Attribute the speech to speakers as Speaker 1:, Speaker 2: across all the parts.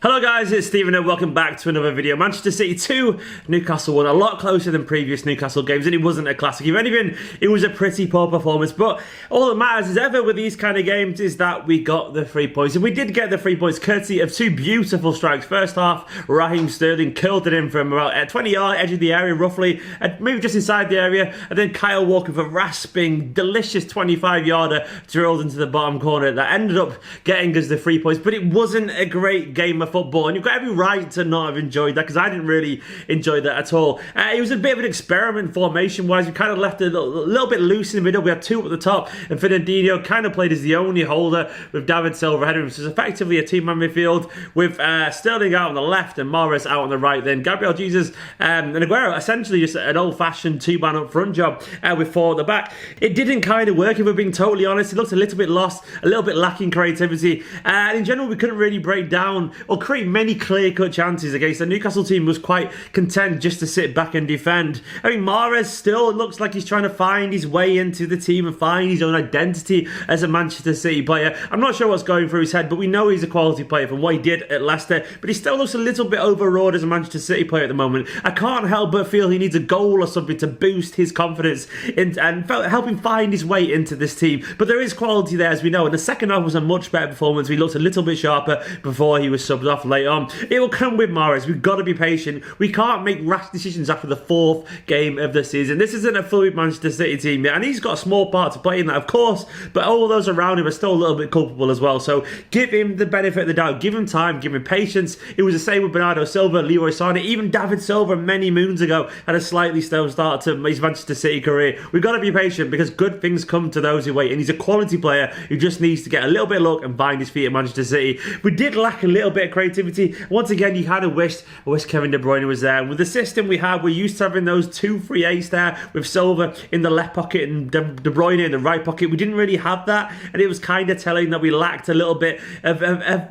Speaker 1: Hello guys, it's Steven and welcome back to another video. Manchester City 2, Newcastle 1. A lot closer than previous Newcastle games, and it wasn't a classic. If anything, it was a pretty poor performance. But all that matters is ever with these kind of games is that we got the 3 points. And we did get the 3 points courtesy of 2 beautiful strikes. First half, Raheem Sterling curled it in from about 20 yard edge of the area roughly, maybe just inside the area. And then Kyle Walker with a rasping, delicious 25-yarder drilled into the bottom corner. That ended up getting us the 3 points. But it wasn't a great game of football, and you've got every right to not have enjoyed that, because I didn't really enjoy that at all. It was a bit of an experiment formation-wise. We kind of left it a little bit loose in the middle. We had 2 at the top, and Fernandinho kind of played as the only holder with David Silva ahead of him. So it's effectively a team-man midfield with Sterling out on the left and Mahrez out on the right. Then Gabriel Jesus and Aguero, essentially just an old-fashioned 2-man up front job with 4 at the back. It didn't kind of work, if we're being totally honest. It looked a little bit lost, a little bit lacking creativity, and in general we couldn't really break down or create many clear-cut chances against the Newcastle team. Was quite content just to sit back and defend. I mean, Mahrez still looks like he's trying to find his way into the team and find his own identity as a Manchester City player. I'm not sure what's going through his head, but we know he's a quality player from what he did at Leicester, but he still looks a little bit overawed as a Manchester City player at the moment. I can't help but feel he needs a goal or something to boost his confidence and help him find his way into this team. But there is quality there, as we know, and the second half was a much better performance. We looked a little bit sharper before he was subbed off late on. It will come with Mahrez. We've got to be patient. We can't make rash decisions after the 4th game of the season. This isn't a fluid Manchester City team yet, and he's got a small part to play in that, of course, but all those around him are still a little bit culpable as well. So give him the benefit of the doubt. Give him time. Give him patience. It was the same with Bernardo Silva, Leroy Sané, even David Silva many moons ago had a slightly slow start to his Manchester City career. We've got to be patient, because good things come to those who wait, and he's a quality player who just needs to get a little bit of luck and find his feet at Manchester City. We did lack a little bit of creativity. Once again, you kind of wished Kevin De Bruyne was there. With the system we have, we're used to having those 2 3-8s there with Silva in the left pocket and De Bruyne in the right pocket. We didn't really have that, and it was kind of telling that we lacked a little bit of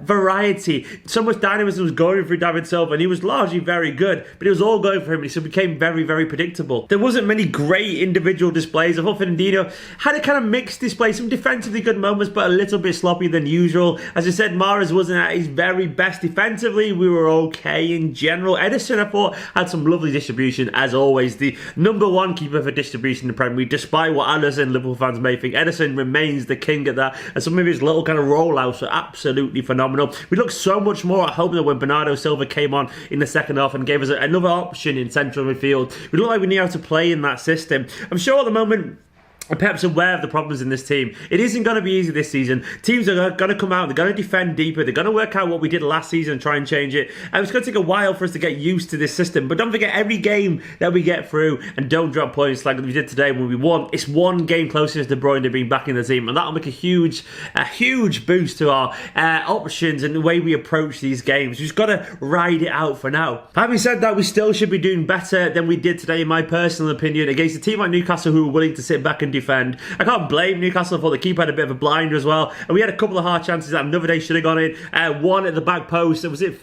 Speaker 1: variety. So much dynamism was going through David Silva, and he was largely very good, but it was all going for him, and so it became very, very predictable. There wasn't many great individual displays. I thought Fernandinho had a kind of mixed display, some defensively good moments, but a little bit sloppy than usual. As I said, Mahrez wasn't at his very best defensively. We were okay in general. Ederson, I thought, had some lovely distribution, as always. The #1 keeper for distribution in the Premier League, despite what Alisson Liverpool fans may think. Ederson remains the king at that, and some of his little kind of rollouts are absolutely phenomenal. We looked so much more at home than when Bernardo Silva came on in the second half and gave us another option in central midfield. We look like we knew how to play in that system. I'm sure at the moment Pep's aware of the problems in this team. It isn't going to be easy this season. Teams are going to come out, they're going to defend deeper, they're going to work out what we did last season and try and change it. And it's going to take a while for us to get used to this system. But don't forget, every game that we get through, and don't drop points like we did today when we won, it's 1 game closer to De Bruyne being back in the team. And that'll make a huge boost to our options and the way we approach these games. We've just got to ride it out for now. Having said that, we still should be doing better than we did today, in my personal opinion, against a team like Newcastle who were willing to sit back and defend. I can't blame Newcastle. I thought the keeper had a bit of a blinder as well, and we had a couple of hard chances that another day should have gone in. 1 at the back post. Was it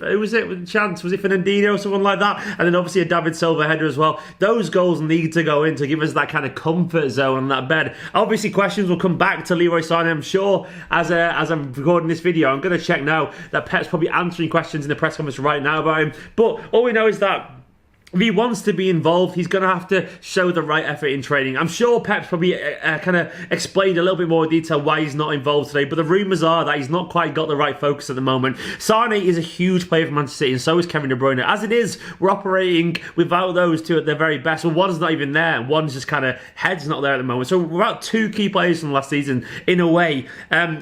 Speaker 1: chance? Was it Fernandinho or someone like that? And then obviously a David Silva header as well. Those goals need to go in to give us that kind of comfort zone on that bed. Obviously, questions will come back to Leroy Sané, I'm sure, as I'm recording this video. I'm going to check now that Pep's probably answering questions in the press conference right now about him. But all we know is that if he wants to be involved, he's going to have to show the right effort in training. I'm sure Pep's probably kind of explained a little bit more detail why he's not involved today, but the rumours are that he's not quite got the right focus at the moment. Sané is a huge player for Manchester City, and so is Kevin De Bruyne. As it is, we're operating without those 2 at their very best. Well, one's not even there, and one's just kind of head's not there at the moment. So we're about 2 key players from last season, in a way.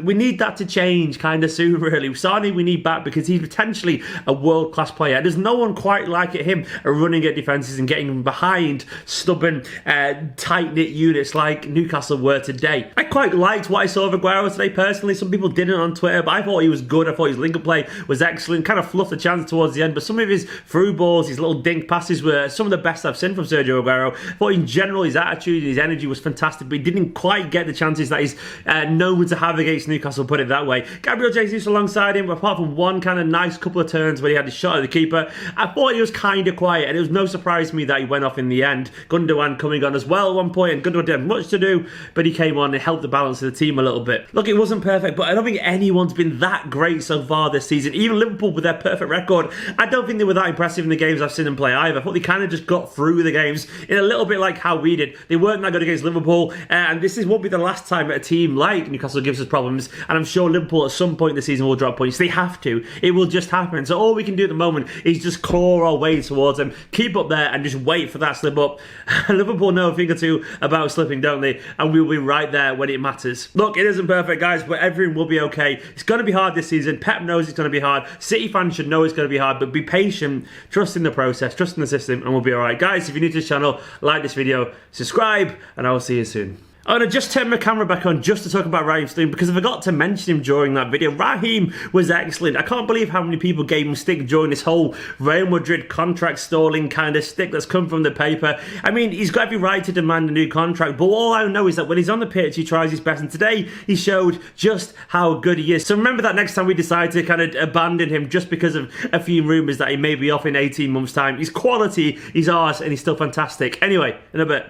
Speaker 1: We need that to change kind of soon, really. Sané we need back, because he's potentially a world-class player. There's no one quite like him running at defences and getting behind stubborn, tight-knit units like Newcastle were today. I quite liked what I saw of Aguero today personally. Some people didn't on Twitter, but I thought he was good. I thought his link-up play was excellent. Kind of fluffed the chance towards the end, but some of his through balls, his little dink passes were some of the best I've seen from Sergio Aguero. I thought in general his attitude and his energy was fantastic, but he didn't quite get the chances that he's known to have against Newcastle, put it that way. Gabriel Jesus alongside him, apart from one kind of nice couple of turns where he had a shot at the keeper, I thought he was kind of quiet, and it was no surprise to me that he went off in the end. Gundogan coming on as well at one point, and Gundogan didn't have much to do, but he came on and helped the balance of the team a little bit. Look, it wasn't perfect, but I don't think anyone's been that great so far this season. Even Liverpool with their perfect record, I don't think they were that impressive in the games I've seen them play either. I thought they kind of just got through the games in a little bit like how we did. They weren't that good against Liverpool, and this won't be the last time a team like Newcastle gives us problems, and I'm sure Liverpool at some point this season will drop points. They have to. It will just happen. So all we can do at the moment is just claw our way towards them, keep up there, and just wait for that slip up. Liverpool know a thing or two about slipping, don't they? And we'll be right there when it matters. Look, it isn't perfect, guys, but everything will be okay. It's going to be hard this season. Pep knows it's going to be hard. City fans should know it's going to be hard, but be patient, trust in the process, trust in the system, and we'll be alright. Guys, if you're new to this channel, like this video, subscribe, and I will see you soon. I'm going to just turn my camera back on just to talk about Raheem Sterling, because I forgot to mention him during that video. Raheem was excellent. I can't believe how many people gave him stick during this whole Real Madrid contract stalling kind of stick that's come from the paper. I mean, he's got every right to demand a new contract, but all I know is that when he's on the pitch, he tries his best, and today he showed just how good he is. So remember that next time we decide to kind of abandon him just because of a few rumours that he may be off in 18 months' time. He's quality, he's ours, and he's still fantastic. Anyway, in a bit.